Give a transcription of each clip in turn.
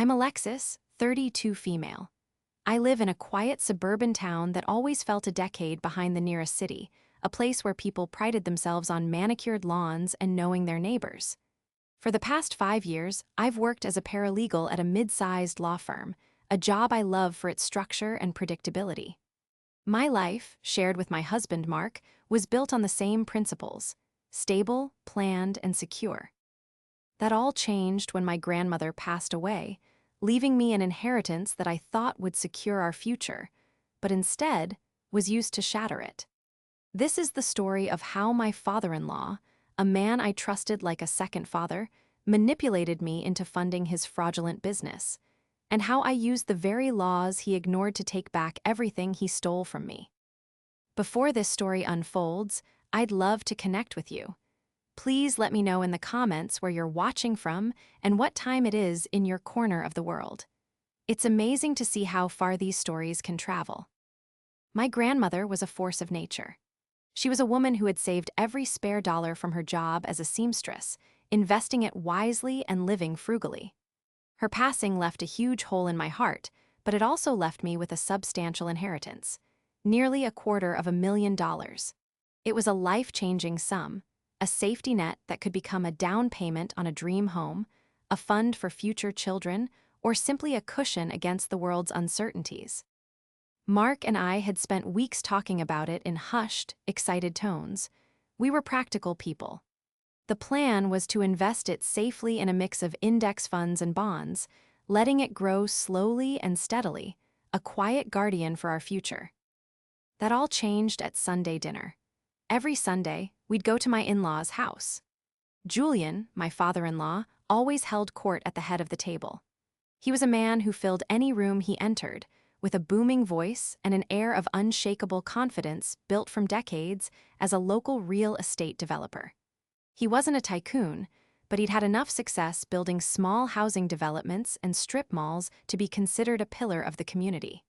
I'm Alexis, 32 female. I live in a quiet suburban town that always felt a decade behind the nearest city, a place where people prided themselves on manicured lawns and knowing their neighbors. For the past 5 years, I've worked as a paralegal at a mid-sized law firm, a job I love for its structure and predictability. My life, shared with my husband Mark, was built on the same principles: stable, planned, and secure. That all changed when my grandmother passed away, leaving me an inheritance that I thought would secure our future, but instead was used to shatter it. This is the story of how my father-in-law, a man I trusted like a second father, manipulated me into funding his fraudulent business, and how I used the very laws he ignored to take back everything he stole from me. Before this story unfolds, I'd love to connect with you. Please let me know in the comments where you're watching from and what time it is in your corner of the world. It's amazing to see how far these stories can travel. My grandmother was a force of nature. She was a woman who had saved every spare dollar from her job as a seamstress, investing it wisely and living frugally. Her passing left a huge hole in my heart, but it also left me with a substantial inheritance, nearly $250,000. It was a life-changing sum, a safety net that could become a down payment on a dream home, a fund for future children, or simply a cushion against the world's uncertainties. Mark and I had spent weeks talking about it in hushed, excited tones. We were practical people. The plan was to invest it safely in a mix of index funds and bonds, letting it grow slowly and steadily, a quiet guardian for our future. That all changed at Sunday dinner. Every Sunday, we'd go to my in-laws' house. Julian, my father-in-law, always held court at the head of the table. He was a man who filled any room he entered, with a booming voice and an air of unshakable confidence built from decades as a local real estate developer. He wasn't a tycoon, but he'd had enough success building small housing developments and strip malls to be considered a pillar of the community.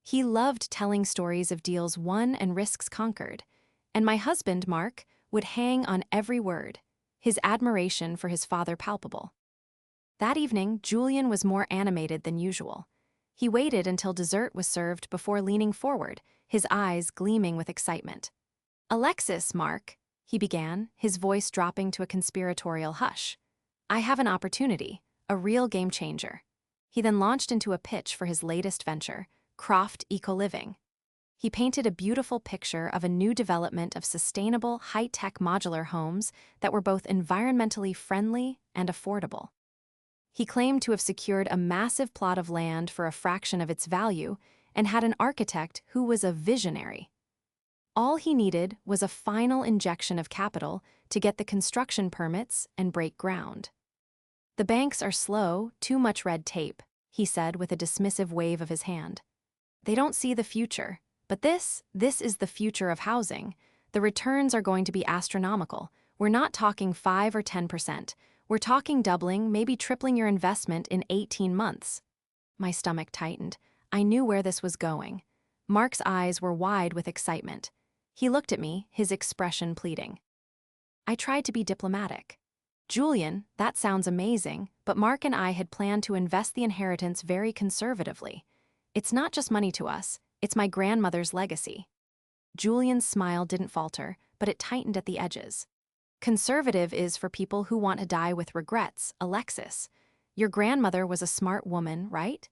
He loved telling stories of deals won and risks conquered, and my husband, Mark, would hang on every word, his admiration for his father palpable. That evening, Julian was more animated than usual. He waited until dessert was served before leaning forward, his eyes gleaming with excitement. "Alexis, Mark," he began, his voice dropping to a conspiratorial hush. "I have an opportunity, a real game changer." He then launched into a pitch for his latest venture, Croft Eco-Living. He painted a beautiful picture of a new development of sustainable, high-tech modular homes that were both environmentally friendly and affordable. He claimed to have secured a massive plot of land for a fraction of its value and had an architect who was a visionary. All he needed was a final injection of capital to get the construction permits and break ground. "The banks are slow, too much red tape," he said with a dismissive wave of his hand. "They don't see the future, but this is the future of housing. The returns are going to be astronomical. We're not talking 5 or 10%. We're talking doubling, maybe tripling your investment in 18 months. My stomach tightened. I knew where this was going. Mark's eyes were wide with excitement. He looked at me, his expression pleading. I tried to be diplomatic. "Julian, that sounds amazing, but Mark and I had planned to invest the inheritance very conservatively. It's not just money to us, it's my grandmother's legacy." Julian's smile didn't falter, but it tightened at the edges. "Conservative is for people who want to die with regrets, Alexis. Your grandmother was a smart woman, right?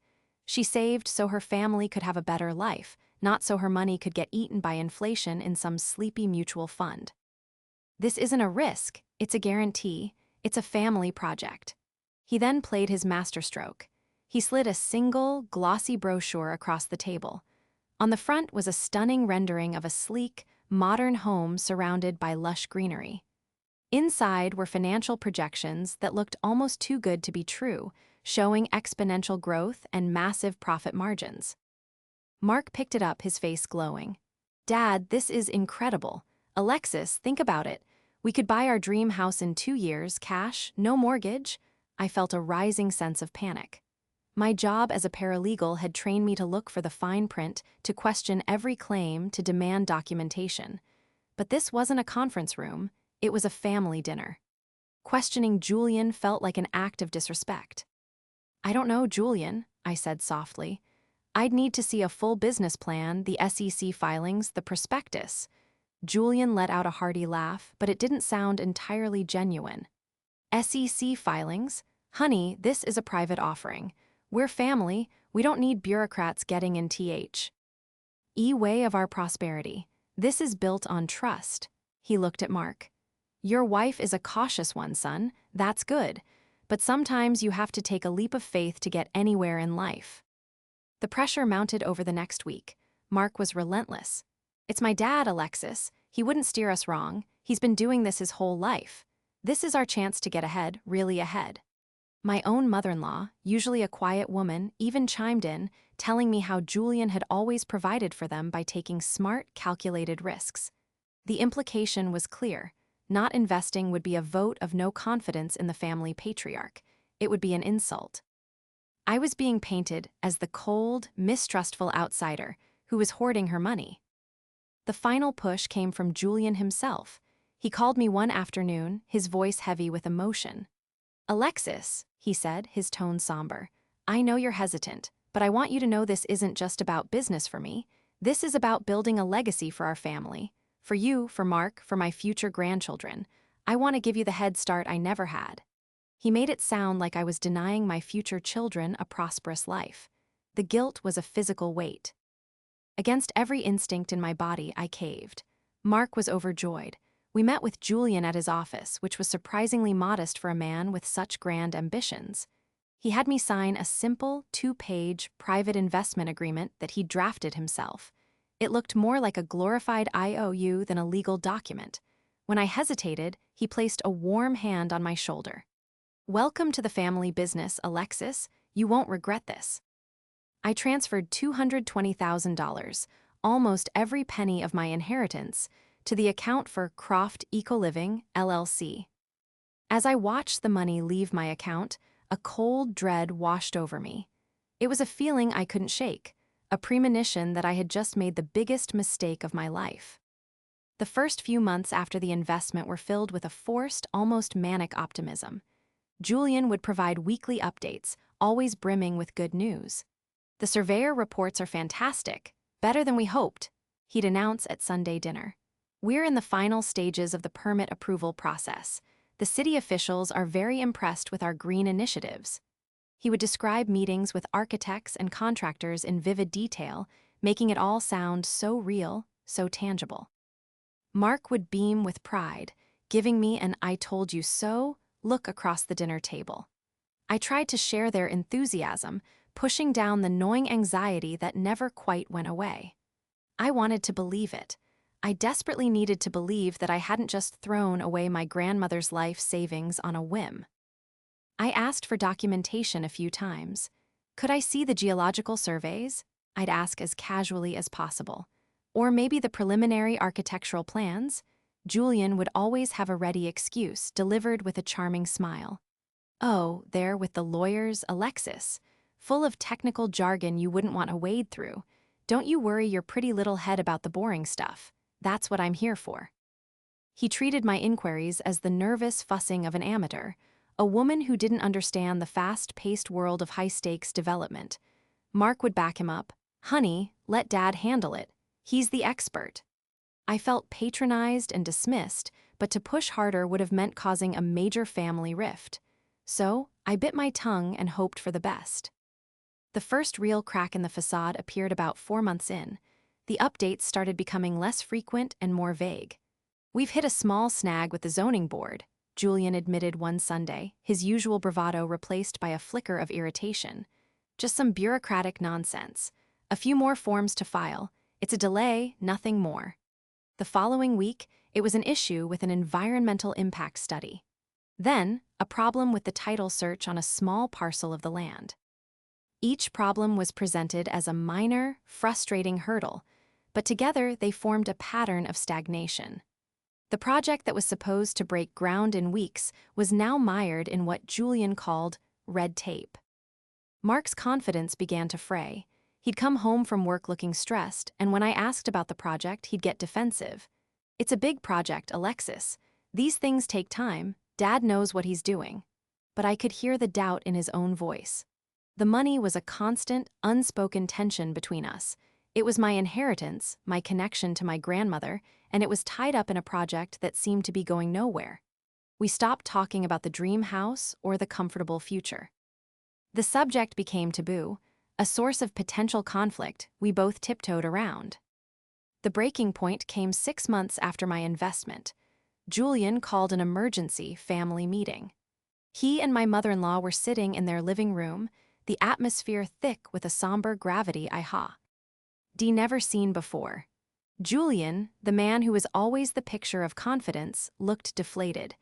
She saved so her family could have a better life, not so her money could get eaten by inflation in some sleepy mutual fund. This isn't a risk, it's a guarantee, it's a family project." He then played his masterstroke. He slid a single, glossy brochure across the table. On the front was a stunning rendering of a sleek, modern home surrounded by lush greenery. Inside were financial projections that looked almost too good to be true, showing exponential growth and massive profit margins. Mark picked it up, his face glowing. "Dad, this is incredible. Alexis, think about it. We could buy our dream house in 2 years, cash, no mortgage." I felt a rising sense of panic. My job as a paralegal had trained me to look for the fine print, to question every claim, to demand documentation. But this wasn't a conference room. It was a family dinner. Questioning Julian felt like an act of disrespect. I don't know, Julian, I said softly. I'd need to see a full business plan, the SEC filings, the prospectus. Julian let out a hearty laugh, but it didn't sound entirely genuine. SEC filings? Honey, this is a private offering. We're family, we don't need bureaucrats getting in way of our prosperity. This is built on trust. He looked at Mark. Your wife is a cautious one, son. That's good. But sometimes you have to take a leap of faith to get anywhere in life. The pressure mounted over the next week. Mark was relentless. It's my dad, Alexis. He wouldn't steer us wrong. He's been doing this his whole life. This is our chance to get ahead, really ahead. My own mother-in-law, usually a quiet woman, even chimed in, telling me how Julian had always provided for them by taking smart, calculated risks. The implication was clear. Not investing would be a vote of no confidence in the family patriarch. It would be an insult. I was being painted as the cold, mistrustful outsider who was hoarding her money. The final push came from Julian himself. He called me one afternoon, his voice heavy with emotion. Alexis, he said, his tone somber, I know you're hesitant, but I want you to know this isn't just about business for me. This is about building a legacy for our family. For you, for Mark, for my future grandchildren. I want to give you the head start I never had. He made it sound like I was denying my future children a prosperous life. The guilt was a physical weight. Against every instinct in my body, I caved. Mark was overjoyed. We met with Julian at his office, which was surprisingly modest for a man with such grand ambitions. He had me sign a simple, 2-page private investment agreement that he drafted himself. It looked more like a glorified IOU than a legal document. When I hesitated, he placed a warm hand on my shoulder. Welcome to the family business, Alexis. You won't regret this. I transferred $220,000, almost every penny of my inheritance, to the account for Croft Ecoliving, LLC. As I watched the money leave my account, a cold dread washed over me. It was a feeling I couldn't shake, a premonition that I had just made the biggest mistake of my life. The first few months after the investment were filled with a forced, almost manic optimism. Julian would provide weekly updates, always brimming with good news. The surveyor reports are fantastic, better than we hoped, he'd announce at Sunday dinner. We're in the final stages of the permit approval process. The city officials are very impressed with our green initiatives. He would describe meetings with architects and contractors in vivid detail, making it all sound so real, so tangible. Mark would beam with pride, giving me an "I told you so" look across the dinner table. I tried to share their enthusiasm, pushing down the gnawing anxiety that never quite went away. I wanted to believe it. I desperately needed to believe that I hadn't just thrown away my grandmother's life savings on a whim. I asked for documentation a few times. Could I see the geological surveys? I'd ask as casually as possible. Or maybe the preliminary architectural plans? Julian would always have a ready excuse, delivered with a charming smile. Oh, there with the lawyers, Alexis. Full of technical jargon you wouldn't want to wade through. Don't you worry your pretty little head about the boring stuff. That's what I'm here for. He treated my inquiries as the nervous fussing of an amateur, a woman who didn't understand the fast-paced world of high-stakes development. Mark would back him up. Honey, let Dad handle it. He's the expert. I felt patronized and dismissed, but to push harder would have meant causing a major family rift. So, I bit my tongue and hoped for the best. The first real crack in the facade appeared about 4 months in. The updates started becoming less frequent and more vague. We've hit a small snag with the zoning board, Julian admitted one Sunday, his usual bravado replaced by a flicker of irritation. Just some bureaucratic nonsense. A few more forms to file. It's a delay, nothing more. The following week, it was an issue with an environmental impact study. Then, a problem with the title search on a small parcel of the land. Each problem was presented as a minor, frustrating hurdle, but together they formed a pattern of stagnation. The project that was supposed to break ground in weeks was now mired in what Julian called red tape. Mark's confidence began to fray. He'd come home from work looking stressed, and when I asked about the project, he'd get defensive. It's a big project, Alexis. These things take time. Dad knows what he's doing. But I could hear the doubt in his own voice. The money was a constant, unspoken tension between us. It was my inheritance, my connection to my grandmother, and it was tied up in a project that seemed to be going nowhere. We stopped talking about the dream house or the comfortable future. The subject became taboo, a source of potential conflict we both tiptoed around. The breaking point came 6 months after my investment. Julian called an emergency family meeting. He and my mother-in-law were sitting in their living room, the atmosphere thick with a somber gravity never seen before. Julian, the man who was always the picture of confidence, looked deflated.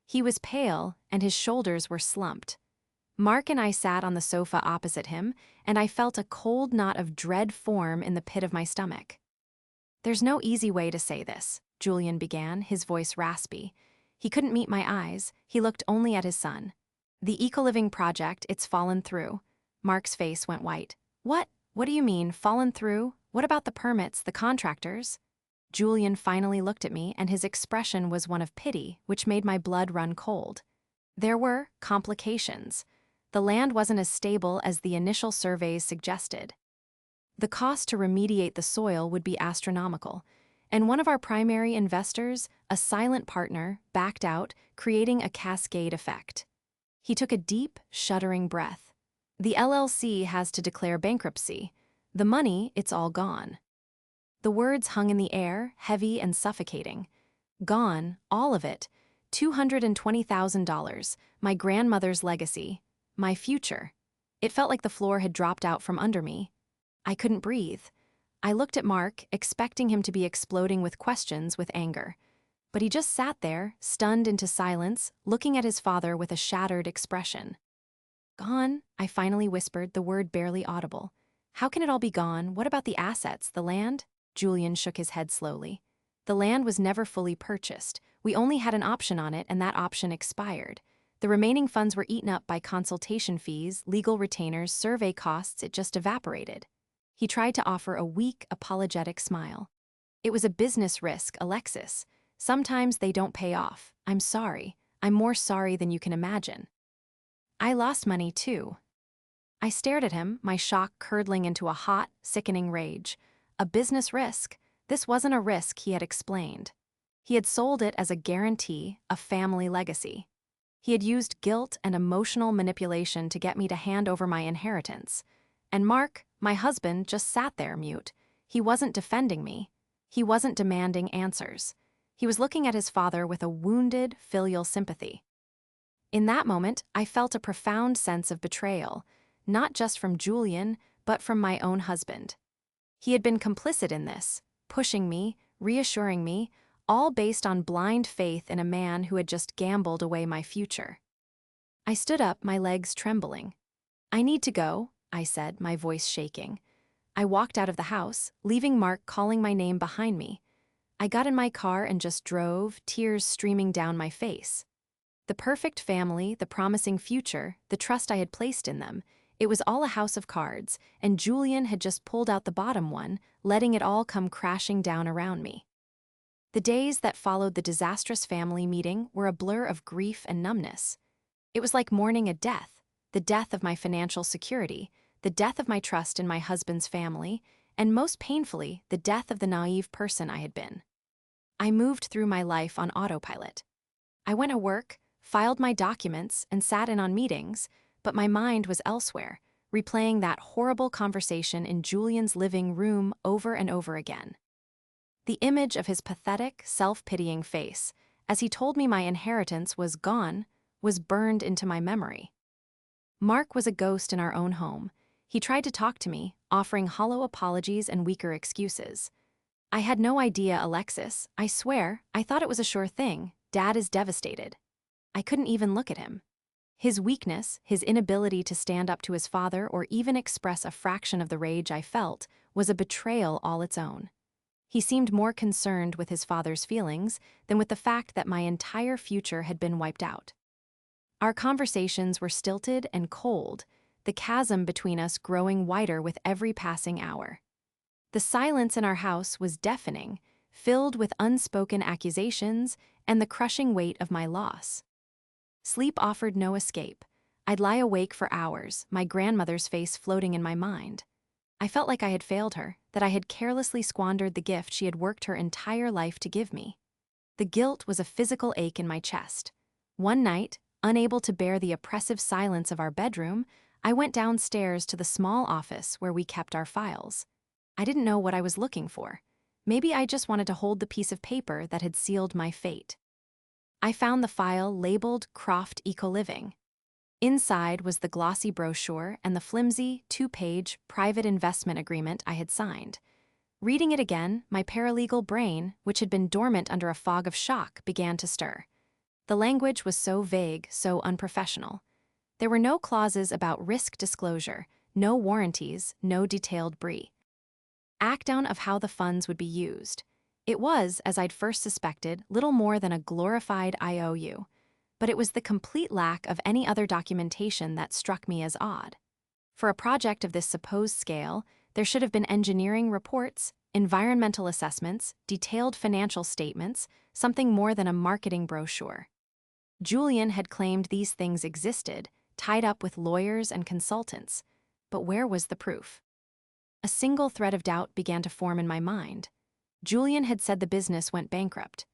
He was pale, and his shoulders were slumped. Mark and I sat on the sofa opposite him, and I felt a cold knot of dread form in the pit of my stomach. "There's no easy way to say this," Julian began, his voice raspy. He couldn't meet my eyes, he looked only at his son. "The eco-living project, it's fallen through." Mark's face went white. What? What do you mean, fallen through? What about the permits, the contractors?" Julian finally looked at me, and his expression was one of pity, which made my blood run cold. There were complications. The land wasn't as stable as the initial surveys suggested. The cost to remediate the soil would be astronomical, and one of our primary investors, a silent partner, backed out, creating a cascade effect. He took a deep, shuddering breath. "The LLC has to declare bankruptcy. The money, it's all gone." The words hung in the air, heavy and suffocating. Gone, all of it. $220,000, my grandmother's legacy, my future. It felt like the floor had dropped out from under me. I couldn't breathe. I looked at Mark, expecting him to be exploding with questions, with anger. But he just sat there, stunned into silence, looking at his father with a shattered expression. "Gone?" I finally whispered, the word barely audible. "How can it all be gone? What about the assets, the land?" Julian shook his head slowly. "The land was never fully purchased. We only had an option on it, and that option expired. The remaining funds were eaten up by consultation fees, legal retainers, survey costs. It just evaporated." He tried to offer a weak, apologetic smile. "It was a business risk, Alexis. Sometimes they don't pay off. I'm sorry. I'm more sorry than you can imagine." "I lost money too." I stared at him, my shock curdling into a hot, sickening rage. A business risk. This wasn't a risk, he had explained. He had sold it as a guarantee, a family legacy. He had used guilt and emotional manipulation to get me to hand over my inheritance. And Mark, my husband, just sat there mute. He wasn't defending me. He wasn't demanding answers. He was looking at his father with a wounded, filial sympathy. In that moment, I felt a profound sense of betrayal, not just from Julian, but from my own husband. He had been complicit in this, pushing me, reassuring me, all based on blind faith in a man who had just gambled away my future. I stood up, my legs trembling. "I need to go," I said, my voice shaking. I walked out of the house, leaving Mark calling my name behind me. I got in my car and just drove, tears streaming down my face. The perfect family, the promising future, the trust I had placed in them, it was all a house of cards, and Julian had just pulled out the bottom one, letting it all come crashing down around me. The days that followed the disastrous family meeting were a blur of grief and numbness. It was like mourning a death, the death of my financial security, the death of my trust in my husband's family, and most painfully, the death of the naive person I had been. I moved through my life on autopilot. I went to work, filed my documents, and sat in on meetings, but my mind was elsewhere, replaying that horrible conversation in Julian's living room over and over again. The image of his pathetic, self-pitying face, as he told me my inheritance was gone, was burned into my memory. Mark was a ghost in our own home. He tried to talk to me, offering hollow apologies and weaker excuses. "I had no idea, Alexis. I swear, I thought it was a sure thing. Dad is devastated." I couldn't even look at him. His weakness, his inability to stand up to his father or even express a fraction of the rage I felt, was a betrayal all its own. He seemed more concerned with his father's feelings than with the fact that my entire future had been wiped out. Our conversations were stilted and cold, the chasm between us growing wider with every passing hour. The silence in our house was deafening, filled with unspoken accusations and the crushing weight of my loss. Sleep offered no escape. I'd lie awake for hours, my grandmother's face floating in my mind. I felt like I had failed her, that I had carelessly squandered the gift she had worked her entire life to give me. The guilt was a physical ache in my chest. One night, unable to bear the oppressive silence of our bedroom, I went downstairs to the small office where we kept our files. I didn't know what I was looking for. Maybe I just wanted to hold the piece of paper that had sealed my fate. I found the file labeled Croft Ecoliving. Inside was the glossy brochure and the flimsy, 2-page private investment agreement I had signed. Reading it again, my paralegal brain, which had been dormant under a fog of shock, began to stir. The language was so vague, so unprofessional. There were no clauses about risk disclosure, no warranties, no detailed breakdown of how the funds would be used. It was, as I'd first suspected, little more than a glorified IOU. But it was the complete lack of any other documentation that struck me as odd. For a project of this supposed scale, there should have been engineering reports, environmental assessments, detailed financial statements, something more than a marketing brochure. Julian had claimed these things existed, tied up with lawyers and consultants. But where was the proof? A single thread of doubt began to form in my mind. Julian had said the business went bankrupt.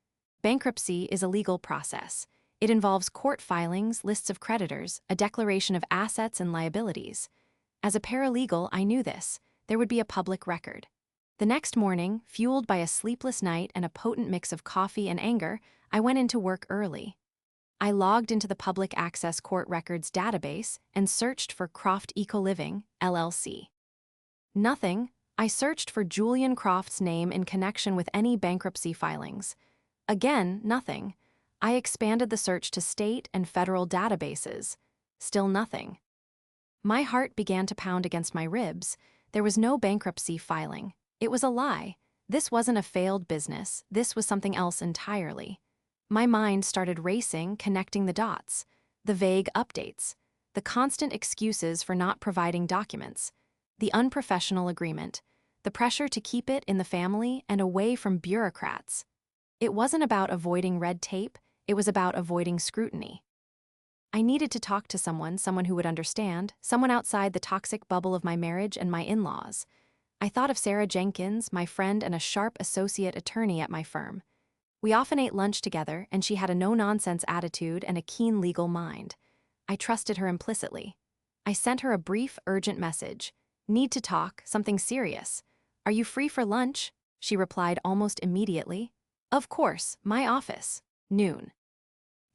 Bankruptcy is a legal process. It involves court filings, lists of creditors, a declaration of assets and liabilities. As a paralegal, I knew this. There would be a public record. The next morning, fueled by a sleepless night and a potent mix of coffee and anger, I went into work early. I logged into the Public Access Court Records database and searched for Croft Ecoliving, LLC. Nothing. I searched for Julian Croft's name in connection with any bankruptcy filings. Again, nothing. I expanded the search to state and federal databases. Still nothing. My heart began to pound against my ribs. There was no bankruptcy filing. It was a lie. This wasn't a failed business. This was something else entirely. My mind started racing, connecting the dots. The vague updates. The constant excuses for not providing documents. The unprofessional agreement. The pressure to keep it in the family and away from bureaucrats. It wasn't about avoiding red tape. It was about avoiding scrutiny. I needed to talk to someone who would understand, someone outside the toxic bubble of my marriage and my in-laws. I thought of Sarah Jenkins, my friend and a sharp associate attorney at my firm. We often ate lunch together, and she had a no-nonsense attitude and a keen legal mind. I trusted her implicitly. I sent her a brief, urgent message. Need to talk, something serious. Are you free for lunch? She replied almost immediately. Of course, my office. Noon.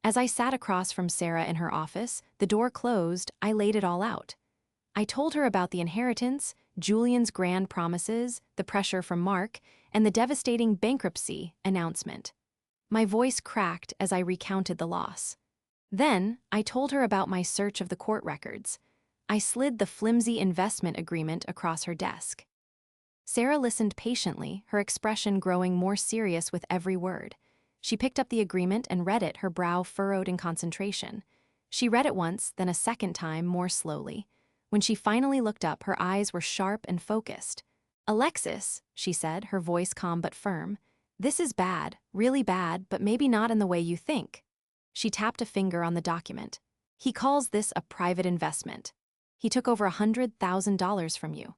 As I sat across from Sarah in her office, the door closed, I laid it all out. I told her about the inheritance, Julian's grand promises, the pressure from Mark, and the devastating bankruptcy announcement. My voice cracked as I recounted the loss. Then, I told her about my search of the court records. I slid the flimsy investment agreement across her desk. Sarah listened patiently, her expression growing more serious with every word. She picked up the agreement and read it, her brow furrowed in concentration. She read it once, then a second time, more slowly. When she finally looked up, her eyes were sharp and focused. "Alexis," she said, her voice calm but firm, "this is bad, really bad, but maybe not in the way you think." She tapped a finger on the document. "He calls this a private investment. He took over $100,000 from you.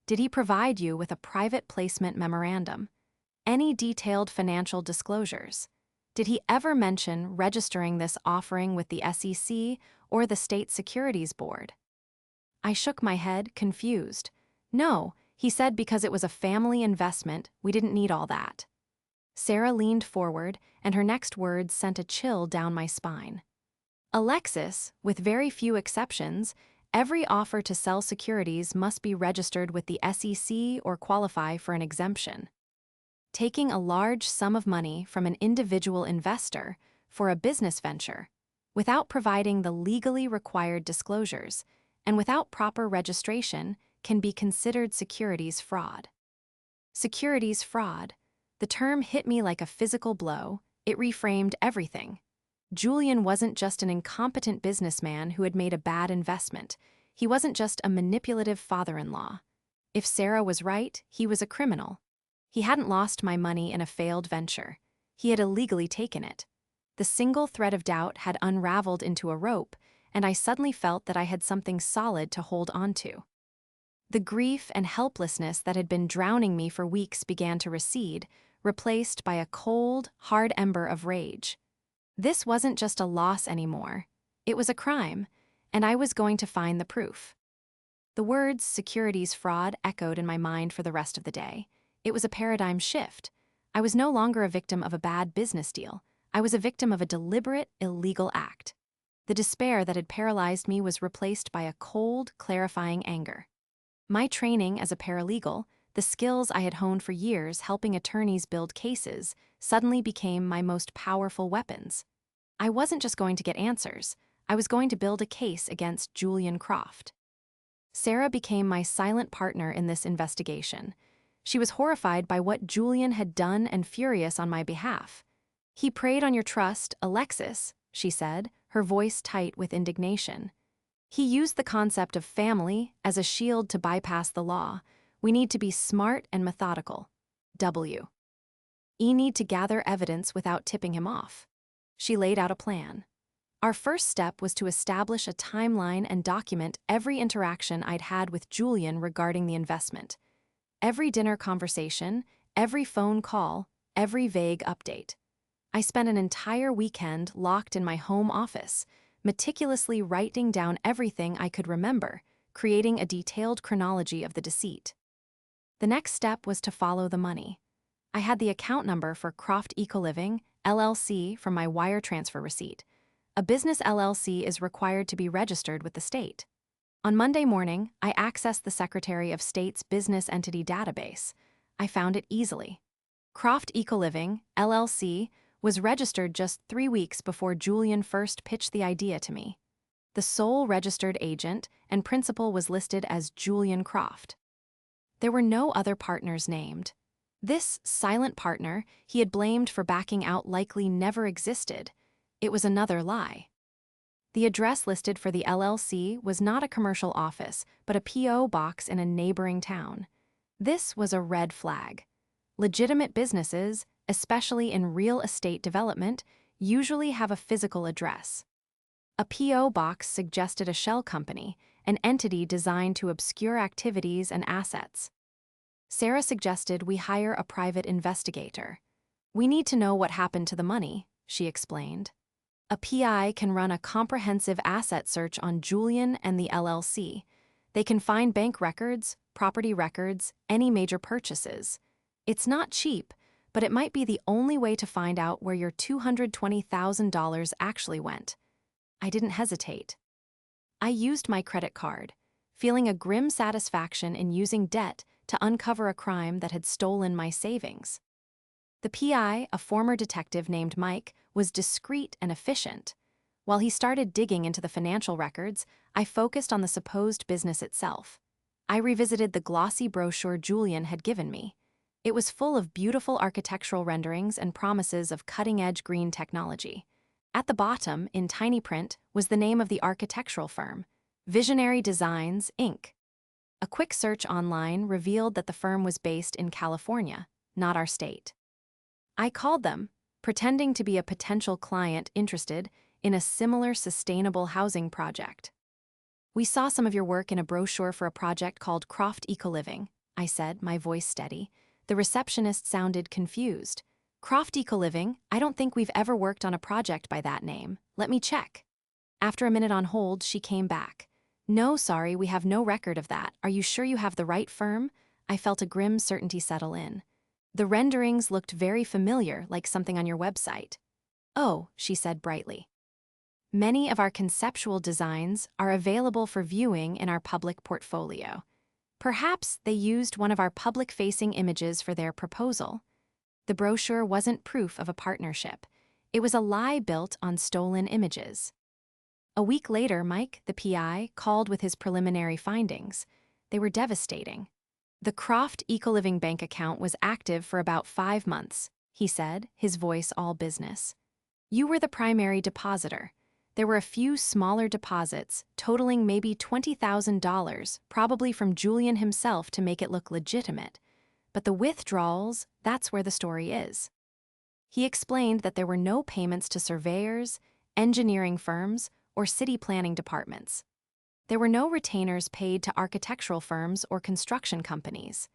Did he provide you with a private placement memorandum? Any detailed financial disclosures? Did he ever mention registering this offering with the SEC or the State Securities Board?" I shook my head, confused. "No," he said, "because it was a family investment, we didn't need all that." Sarah leaned forward, and her next words sent a chill down my spine. "Alexis, with very few exceptions, every offer to sell securities must be registered with the SEC or qualify for an exemption. Taking a large sum of money from an individual investor for a business venture, without providing the legally required disclosures, and without proper registration, can be considered securities fraud." Securities fraud. The term hit me like a physical blow. It reframed everything. Julian wasn't just an incompetent businessman who had made a bad investment. He wasn't just a manipulative father-in-law. If Sarah was right, he was a criminal. He hadn't lost my money in a failed venture. He had illegally taken it. The single thread of doubt had unraveled into a rope, and I suddenly felt that I had something solid to hold onto. The grief and helplessness that had been drowning me for weeks began to recede, replaced by a cold, hard ember of rage. This wasn't just a loss anymore. It was a crime, and I was going to find the proof. The words securities fraud echoed in my mind for the rest of the day. It was a paradigm shift. I was no longer a victim of a bad business deal. I was a victim of a deliberate, illegal act. The despair that had paralyzed me was replaced by a cold, clarifying anger. My training as a paralegal, the skills I had honed for years helping attorneys build cases, suddenly became my most powerful weapons. I wasn't just going to get answers. I was going to build a case against Julian Croft. Sarah became my silent partner in this investigation. She was horrified by what Julian had done and furious on my behalf. "He preyed on your trust, Alexis," she said, her voice tight with indignation. "He used the concept of family as a shield to bypass the law. We need to be smart and methodical. We need to gather evidence without tipping him off." She laid out a plan. Our first step was to establish a timeline and document every interaction I'd had with Julian regarding the investment. Every dinner conversation, every phone call, every vague update. I spent an entire weekend locked in my home office, meticulously writing down everything I could remember, creating a detailed chronology of the deceit. The next step was to follow the money. I had the account number for Croft Ecoliving, LLC from my wire transfer receipt. A business LLC is required to be registered with the state. On Monday morning, I accessed the Secretary of State's business entity database. I found it easily. Croft Ecoliving, LLC, was registered just 3 weeks before Julian first pitched the idea to me. The sole registered agent and principal was listed as Julian Croft. There were no other partners named. This silent partner he had blamed for backing out likely never existed. It was another lie. The address listed for the LLC was not a commercial office, but a P.O. box in a neighboring town. This was a red flag. Legitimate businesses, especially in real estate development, usually have a physical address. A P.O. box suggested a shell company, an entity designed to obscure activities and assets. Sarah suggested we hire a private investigator. "We need to know what happened to the money," she explained. "A PI can run a comprehensive asset search on Julian and the LLC. They can find bank records, property records, any major purchases. It's not cheap, but it might be the only way to find out where your $220,000 actually went." I didn't hesitate. I used my credit card, feeling a grim satisfaction in using debt to uncover a crime that had stolen my savings. The PI, a former detective named Mike, was discreet and efficient. While he started digging into the financial records, I focused on the supposed business itself. I revisited the glossy brochure Julian had given me. It was full of beautiful architectural renderings and promises of cutting-edge green technology. At the bottom, in tiny print, was the name of the architectural firm, Visionary Designs, Inc. A quick search online revealed that the firm was based in California, not our state. I called them, pretending to be a potential client interested in a similar sustainable housing project. "We saw some of your work in a brochure for a project called Croft Ecoliving," I said, my voice steady. The receptionist sounded confused. "Croft Ecoliving? I don't think we've ever worked on a project by that name. Let me check." After a minute on hold, she came back. "No, sorry, we have no record of that. Are you sure you have the right firm?" I felt a grim certainty settle in. "The renderings looked very familiar, like something on your website." "Oh," she said brightly. "Many of our conceptual designs are available for viewing in our public portfolio. Perhaps they used one of our public-facing images for their proposal." The brochure wasn't proof of a partnership. It was a lie built on stolen images. A week later, Mike, the PI, called with his preliminary findings. They were devastating. "The Croft Ecoliving bank account was active for about 5 months," he said, his voice all business. "You were the primary depositor. There were a few smaller deposits, totaling maybe $20,000, probably from Julian himself to make it look legitimate. But the withdrawals, that's where the story is." He explained that there were no payments to surveyors, engineering firms, or city planning departments. There were no retainers paid to architectural firms or construction companies.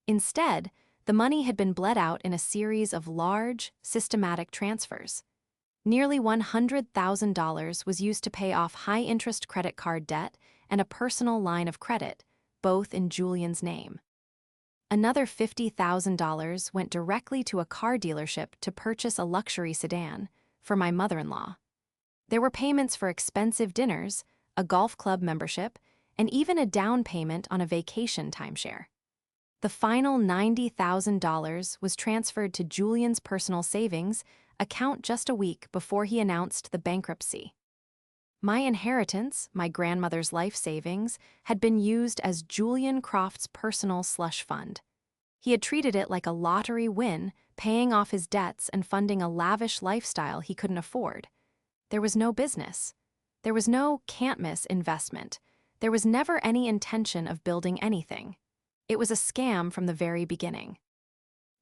Instead, the money had been bled out in a series of large, systematic transfers. Nearly $100,000 was used to pay off high-interest credit card debt and a personal line of credit, both in Julian's name. Another $50,000 went directly to a car dealership to purchase a luxury sedan for my mother-in-law. There were payments for expensive dinners, a golf club membership, and even a down payment on a vacation timeshare. The final $90,000 was transferred to Julian's personal savings account just a week before he announced the bankruptcy. My inheritance, my grandmother's life savings, had been used as Julian Croft's personal slush fund. He had treated it like a lottery win, paying off his debts and funding a lavish lifestyle he couldn't afford. There was no business. There was no can't-miss investment. There was never any intention of building anything. It was a scam from the very beginning.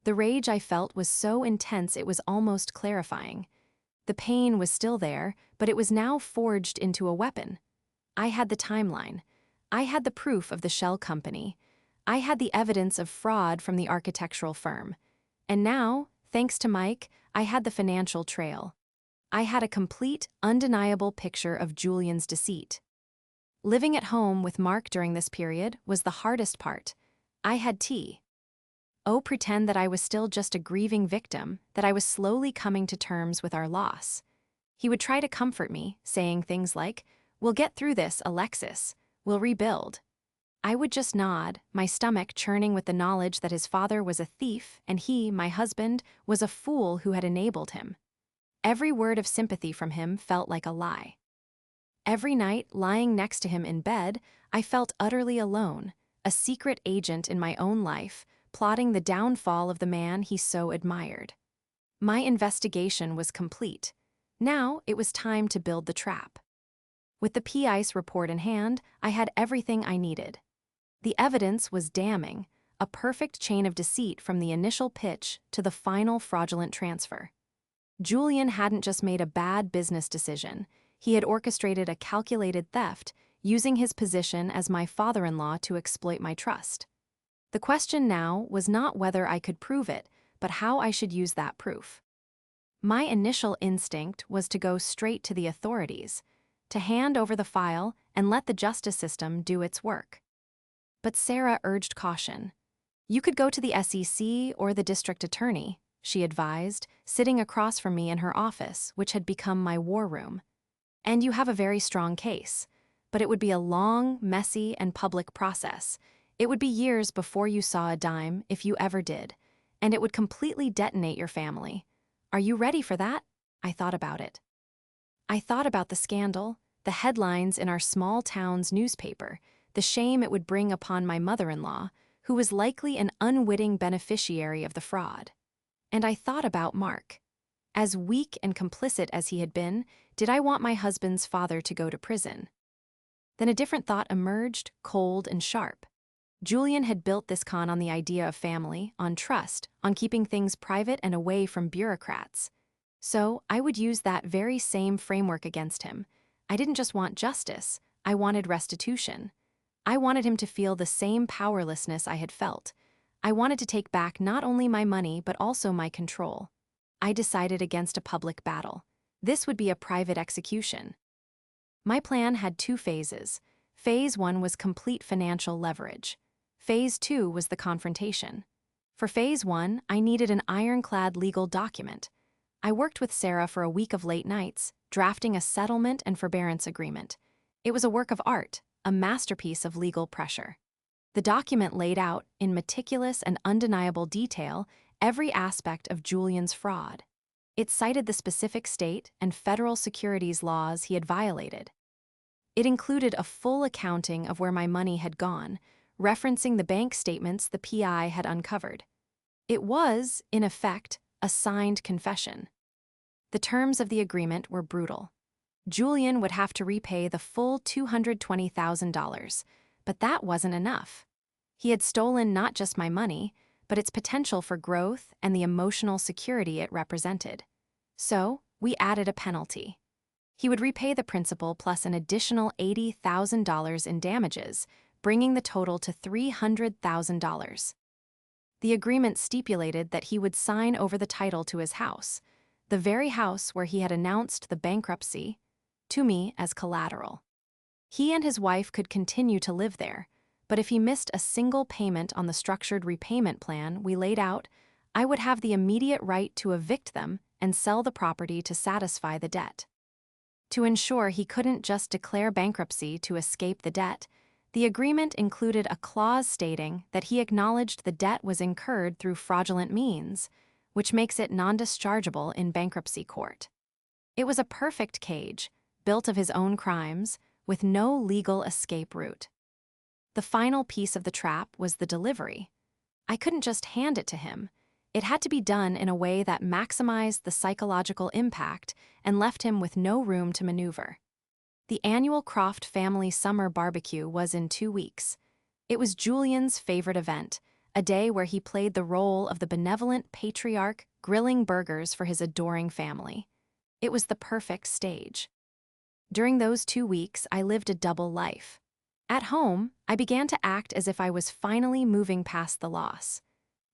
The rage I felt was so intense it was almost clarifying. The pain was still there, but it was now forged into a weapon. I had the timeline. I had the proof of the shell company. I had the evidence of fraud from the architectural firm. And now, thanks to Mike, I had the financial trail. I had a complete, undeniable picture of Julian's deceit. Living at home with Mark during this period was the hardest part. I had tea. Oh, pretend that I was still just a grieving victim, that I was slowly coming to terms with our loss. He would try to comfort me, saying things like, "We'll get through this, Alexis. We'll rebuild." I would just nod, my stomach churning with the knowledge that his father was a thief and he, my husband, was a fool who had enabled him. Every word of sympathy from him felt like a lie. Every night, lying next to him in bed, I felt utterly alone, a secret agent in my own life, plotting the downfall of the man he so admired. My investigation was complete. Now it was time to build the trap. With the PICE report in hand, I had everything I needed. The evidence was damning, a perfect chain of deceit from the initial pitch to the final fraudulent transfer. Julian hadn't just made a bad business decision. He had orchestrated a calculated theft, using his position as my father-in-law to exploit my trust. The question now was not whether I could prove it, but how I should use that proof. My initial instinct was to go straight to the authorities, to hand over the file and let the justice system do its work. But Sarah urged caution. "You could go to the SEC or the district attorney," she advised, sitting across from me in her office, which had become my war room. "And you have a very strong case, but it would be a long, messy, and public process. It would be years before you saw a dime, if you ever did, and it would completely detonate your family. Are you ready for that?" I thought about it. I thought about the scandal, the headlines in our small town's newspaper, the shame it would bring upon my mother-in-law, who was likely an unwitting beneficiary of the fraud. And I thought about Mark. As weak and complicit as he had been, did I want my husband's father to go to prison? Then a different thought emerged, cold and sharp. Julian had built this con on the idea of family, on trust, on keeping things private and away from bureaucrats. So I would use that very same framework against him. I didn't just want justice, I wanted restitution. I wanted him to feel the same powerlessness I had felt. I wanted to take back not only my money but also my control. I decided against a public battle. This would be a private execution. My plan had two phases. Phase 1 was complete financial leverage. Phase 2 was the confrontation. For Phase 1, I needed an ironclad legal document. I worked with Sarah for a week of late nights, drafting a settlement and forbearance agreement. It was a work of art, a masterpiece of legal pressure. The document laid out, in meticulous and undeniable detail, every aspect of Julian's fraud. It cited the specific state and federal securities laws he had violated. It included a full accounting of where my money had gone, referencing the bank statements the PI had uncovered. It was, in effect, a signed confession. The terms of the agreement were brutal. Julian would have to repay the full $220,000, but that wasn't enough. He had stolen not just my money, but its potential for growth and the emotional security it represented. So, we added a penalty. He would repay the principal plus an additional $80,000 in damages, bringing the total to $300,000. The agreement stipulated that he would sign over the title to his house, the very house where he had announced the bankruptcy, to me as collateral. He and his wife could continue to live there, but if he missed a single payment on the structured repayment plan we laid out, I would have the immediate right to evict them and sell the property to satisfy the debt. To ensure he couldn't just declare bankruptcy to escape the debt, the agreement included a clause stating that he acknowledged the debt was incurred through fraudulent means, which makes it non-dischargeable in bankruptcy court. It was a perfect cage, built of his own crimes, with no legal escape route. The final piece of the trap was the delivery. I couldn't just hand it to him. It had to be done in a way that maximized the psychological impact and left him with no room to maneuver. The annual Croft family summer barbecue was in 2 weeks. It was Julian's favorite event, a day where he played the role of the benevolent patriarch grilling burgers for his adoring family. It was the perfect stage. During those 2 weeks, I lived a double life. At home, I began to act as if I was finally moving past the loss.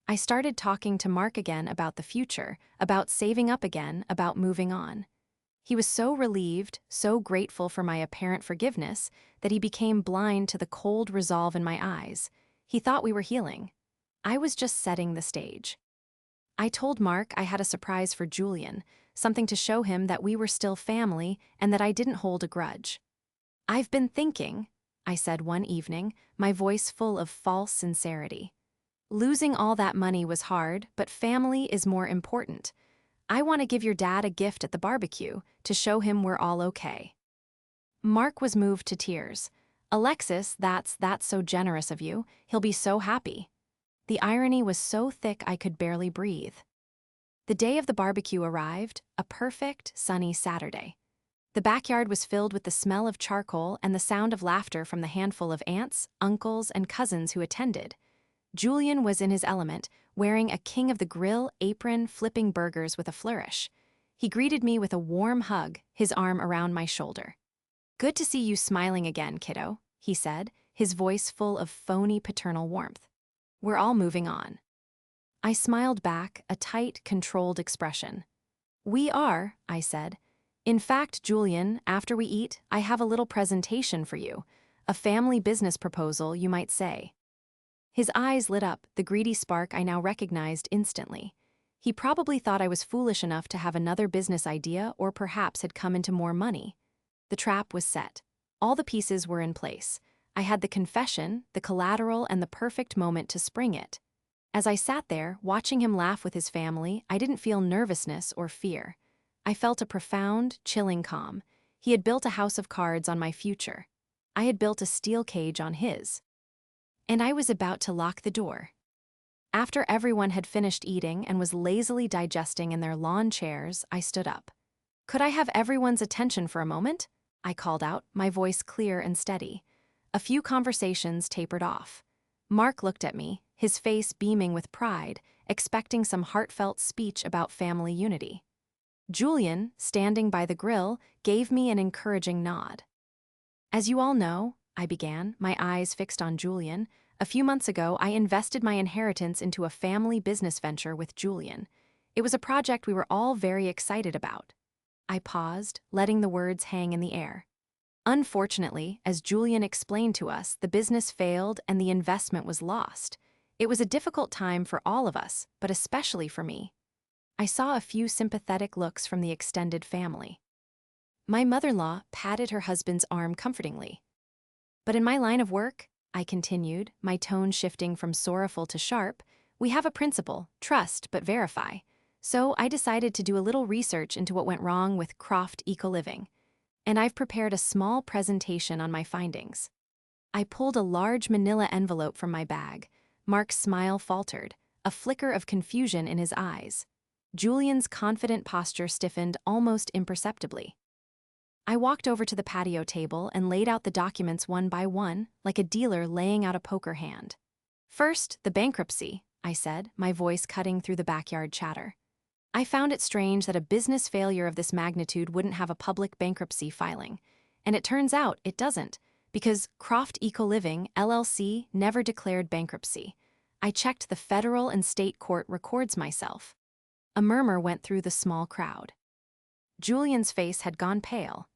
I started talking to Mark again about the future, about saving up again, about moving on. He was so relieved, so grateful for my apparent forgiveness, that he became blind to the cold resolve in my eyes. He thought we were healing. I was just setting the stage. I told Mark I had a surprise for Julian, something to show him that we were still family and that I didn't hold a grudge. "I've been thinking," I said one evening, my voice full of false sincerity. "Losing all that money was hard, but family is more important. I want to give your dad a gift at the barbecue to show him we're all okay." Mark was moved to tears. "Alexis, that's so generous of you. He'll be so happy." The irony was so thick I could barely breathe. The day of the barbecue arrived, a perfect, sunny Saturday. The backyard was filled with the smell of charcoal and the sound of laughter from the handful of aunts, uncles, and cousins who attended. Julian was in his element, wearing a king of the grill apron, flipping burgers with a flourish. He greeted me with a warm hug, his arm around my shoulder. "Good to see you smiling again, kiddo," he said, his voice full of phony paternal warmth. "We're all moving on." I smiled back, a tight, controlled expression. "We are," I said. "In fact, Julian, after we eat, I have a little presentation for you. A family business proposal, you might say." His eyes lit up, the greedy spark I now recognized instantly. He probably thought I was foolish enough to have another business idea or perhaps had come into more money. The trap was set. All the pieces were in place. I had the confession, the collateral, and the perfect moment to spring it. As I sat there, watching him laugh with his family, I didn't feel nervousness or fear. I felt a profound, chilling calm. He had built a house of cards on my future. I had built a steel cage on his. And I was about to lock the door. After everyone had finished eating and was lazily digesting in their lawn chairs, I stood up. "Could I have everyone's attention for a moment?" I called out, my voice clear and steady. A few conversations tapered off. Mark looked at me, his face beaming with pride, expecting some heartfelt speech about family unity. Julian, standing by the grill, gave me an encouraging nod. "As you all know," I began, my eyes fixed on Julian, "a few months ago I invested my inheritance into a family business venture with Julian. It was a project we were all very excited about." I paused, letting the words hang in the air. "Unfortunately, as Julian explained to us, the business failed and the investment was lost. It was a difficult time for all of us, but especially for me." I saw a few sympathetic looks from the extended family. My mother-in-law patted her husband's arm comfortingly. "But in my line of work," I continued, my tone shifting from sorrowful to sharp, "we have a principle, trust but verify. So I decided to do a little research into what went wrong with Croft Eco-Living. And I've prepared a small presentation on my findings." I pulled a large manila envelope from my bag. Mark's smile faltered, a flicker of confusion in his eyes. Julian's confident posture stiffened almost imperceptibly. I walked over to the patio table and laid out the documents one by one, like a dealer laying out a poker hand. "First, the bankruptcy," I said, my voice cutting through the backyard chatter. I found it strange that a business failure of this magnitude wouldn't have a public bankruptcy filing. And it turns out it doesn't, because Croft Ecoliving, LLC, never declared bankruptcy. I checked the federal and state court records myself. A murmur went through the small crowd. Julian's face had gone pale.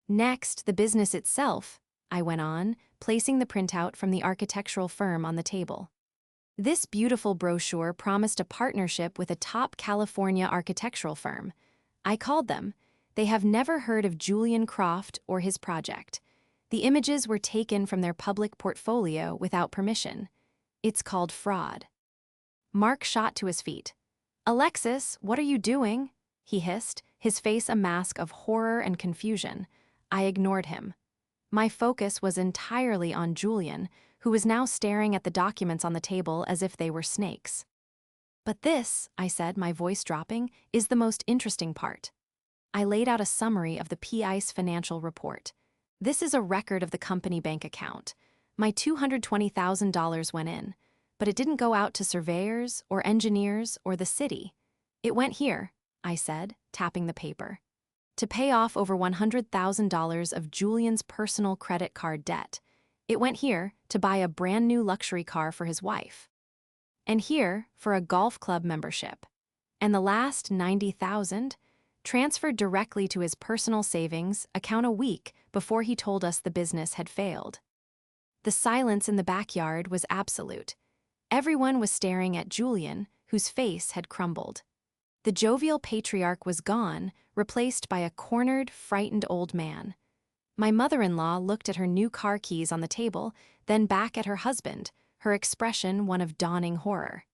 Next, the business itself, I went on, placing the printout from the architectural firm on the table. This beautiful brochure promised a partnership with a top California architectural firm. I called them. They have never heard of Julian Croft or his project. The images were taken from their public portfolio without permission. It's called fraud. Mark shot to his feet. "Alexis, what are you doing?" he hissed, his face a mask of horror and confusion. I ignored him. My focus was entirely on Julian, who was now staring at the documents on the table as if they were snakes. "But this," I said, my voice dropping, "is the most interesting part." I laid out a summary of the PI's financial report. This is a record of the company bank account. My $220,000 went in, but it didn't go out to surveyors or engineers or the city. It went here, I said, tapping the paper, to pay off over $100,000 of Julian's personal credit card debt. It went here to buy a brand new luxury car for his wife. And here for a golf club membership. And the last $90,000 transferred directly to his personal savings account a week before he told us the business had failed. The silence in the backyard was absolute. Everyone was staring at Julian, whose face had crumbled. The jovial patriarch was gone, replaced by a cornered, frightened old man. My mother-in-law looked at her new car keys on the table, then back at her husband, her expression one of dawning horror.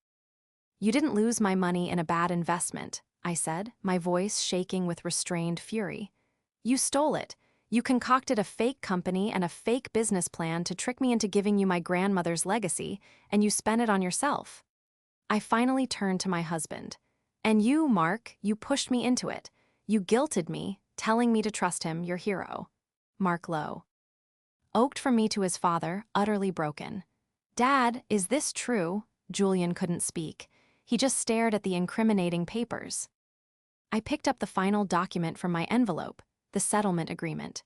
"You didn't lose my money in a bad investment," I said, my voice shaking with restrained fury. "You stole it. You concocted a fake company and a fake business plan to trick me into giving you my grandmother's legacy, and you spent it on yourself." I finally turned to my husband. "And you, Mark, you pushed me into it. You guilted me, telling me to trust him, your hero." Mark Lowe oaked from me to his father, utterly broken. "Dad, is this true?" Julian couldn't speak. He just stared at the incriminating papers. I picked up the final document from my envelope, the settlement agreement.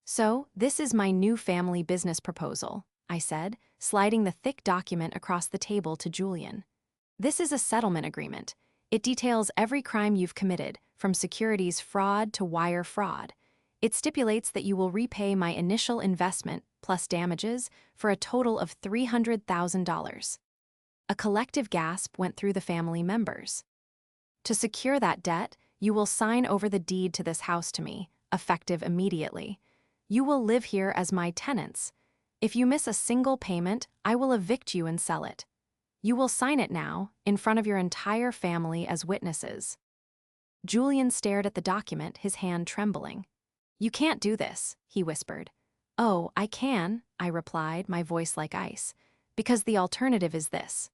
"So, this is my new family business proposal," I said, sliding the thick document across the table to Julian. "This is a settlement agreement. It details every crime you've committed, from securities fraud to wire fraud. It stipulates that you will repay my initial investment, plus damages, for a total of $300,000. A collective gasp went through the family members. "To secure that debt, you will sign over the deed to this house to me, effective immediately. You will live here as my tenants. If you miss a single payment, I will evict you and sell it. You will sign it now, in front of your entire family as witnesses." Julian stared at the document, his hand trembling. "You can't do this," he whispered. "Oh, I can," I replied, my voice like ice, "because the alternative is this."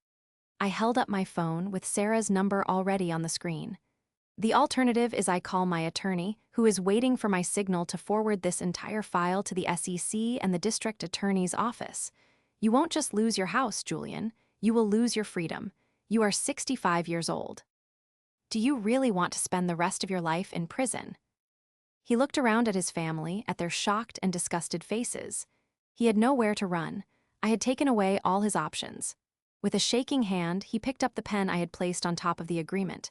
I held up my phone with Sarah's number already on the screen. "The alternative is I call my attorney, who is waiting for my signal to forward this entire file to the SEC and the district attorney's office. You won't just lose your house, Julian. You will lose your freedom. You are 65 years old. Do you really want to spend the rest of your life in prison?" He looked around at his family, at their shocked and disgusted faces. He had nowhere to run. I had taken away all his options. With a shaking hand, he picked up the pen I had placed on top of the agreement.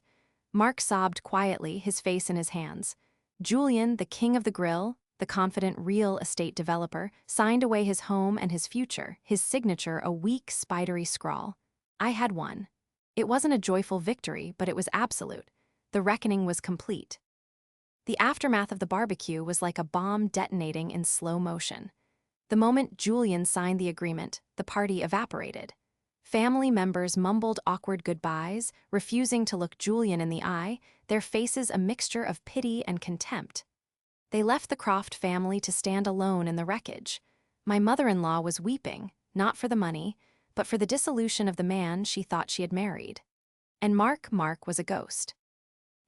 Mark sobbed quietly, his face in his hands. Julian, the king of the grill, the confident real estate developer, signed away his home and his future, his signature a weak, spidery scrawl. I had won. It wasn't a joyful victory, but it was absolute. The reckoning was complete. The aftermath of the barbecue was like a bomb detonating in slow motion. The moment Julian signed the agreement, the party evaporated. Family members mumbled awkward goodbyes, refusing to look Julian in the eye, their faces a mixture of pity and contempt. They left the Croft family to stand alone in the wreckage. My mother-in-law was weeping, not for the money, but for the dissolution of the man she thought she had married. And Mark was a ghost.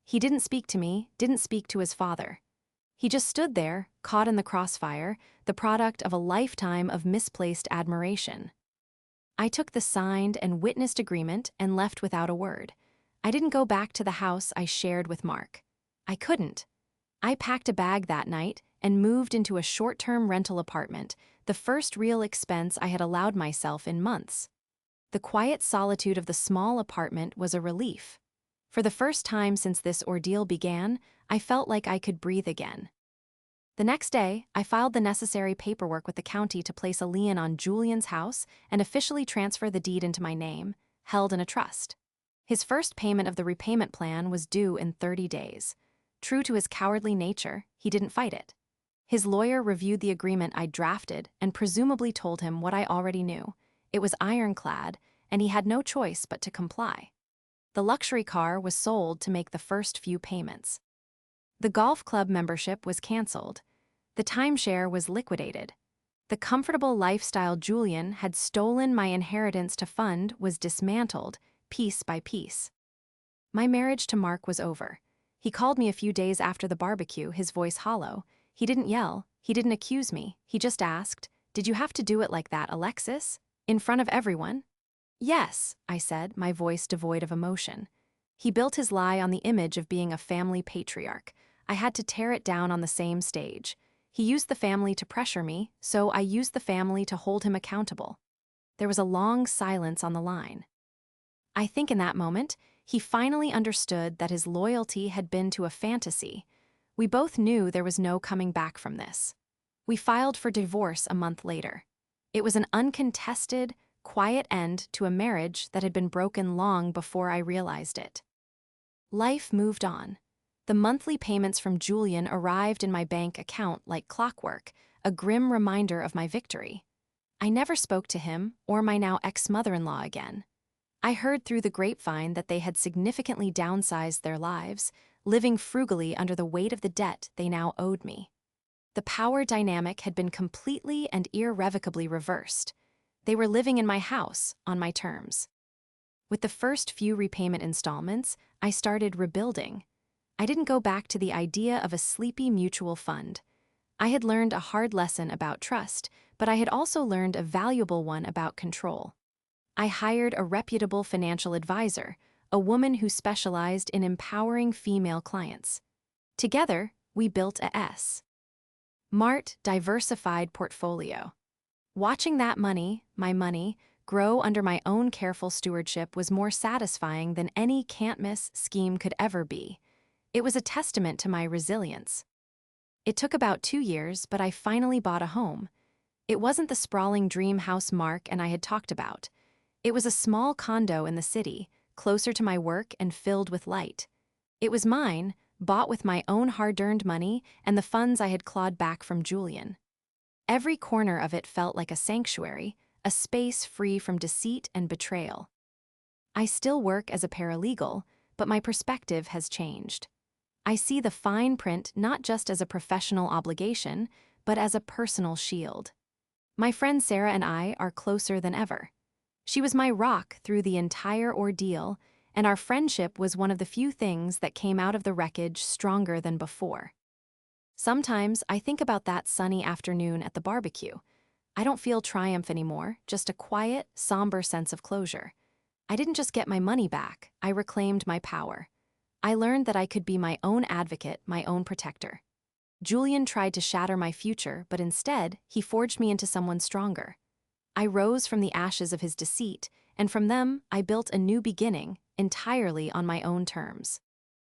He didn't speak to me, didn't speak to his father. He just stood there, caught in the crossfire, the product of a lifetime of misplaced admiration. I took the signed and witnessed agreement and left without a word. I didn't go back to the house I shared with Mark. I couldn't. I packed a bag that night and moved into a short-term rental apartment, the first real expense I had allowed myself in months. The quiet solitude of the small apartment was a relief. For the first time since this ordeal began, I felt like I could breathe again. The next day, I filed the necessary paperwork with the county to place a lien on Julian's house and officially transfer the deed into my name, held in a trust. His first payment of the repayment plan was due in 30 days. True to his cowardly nature, he didn't fight it. His lawyer reviewed the agreement I'd drafted and presumably told him what I already knew. It was ironclad, and he had no choice but to comply. The luxury car was sold to make the first few payments. The golf club membership was canceled. The timeshare was liquidated. The comfortable lifestyle Julian had stolen my inheritance to fund was dismantled, piece by piece. My marriage to Mark was over. He called me a few days after the barbecue, his voice hollow. He didn't yell, he didn't accuse me, he just asked, "Did you have to do it like that, Alexis? In front of everyone?" "Yes," I said, my voice devoid of emotion. He built his lie on the image of being a family patriarch. I had to tear it down on the same stage. He used the family to pressure me, so I used the family to hold him accountable. There was a long silence on the line. I think in that moment, he finally understood that his loyalty had been to a fantasy. We both knew there was no coming back from this. We filed for divorce a month later. It was an uncontested, quiet end to a marriage that had been broken long before I realized it. Life moved on. The monthly payments from Julian arrived in my bank account like clockwork, a grim reminder of my victory. I never spoke to him or my now ex-mother-in-law again. I heard through the grapevine that they had significantly downsized their lives, living frugally under the weight of the debt they now owed me. The power dynamic had been completely and irrevocably reversed. They were living in my house on my terms. With the first few repayment installments, I started rebuilding. I didn't go back to the idea of a sleepy mutual fund. I had learned a hard lesson about trust, but I had also learned a valuable one about control. I hired a reputable financial advisor, a woman who specialized in empowering female clients. Together, we built a smart, diversified portfolio. Watching that money, my money, grow under my own careful stewardship was more satisfying than any can't-miss scheme could ever be. It was a testament to my resilience. It took about 2 years, but I finally bought a home. It wasn't the sprawling dream house Mark and I had talked about. It was a small condo in the city, closer to my work and filled with light. It was mine, bought with my own hard-earned money and the funds I had clawed back from Julian. Every corner of it felt like a sanctuary, a space free from deceit and betrayal. I still work as a paralegal, but my perspective has changed. I see the fine print not just as a professional obligation, but as a personal shield. My friend Sarah and I are closer than ever. She was my rock through the entire ordeal, and our friendship was one of the few things that came out of the wreckage stronger than before. Sometimes I think about that sunny afternoon at the barbecue. I don't feel triumph anymore, just a quiet, somber sense of closure. I didn't just get my money back, I reclaimed my power. I learned that I could be my own advocate, my own protector. Julian tried to shatter my future, but instead, he forged me into someone stronger. I rose from the ashes of his deceit, and from them, I built a new beginning, entirely on my own terms.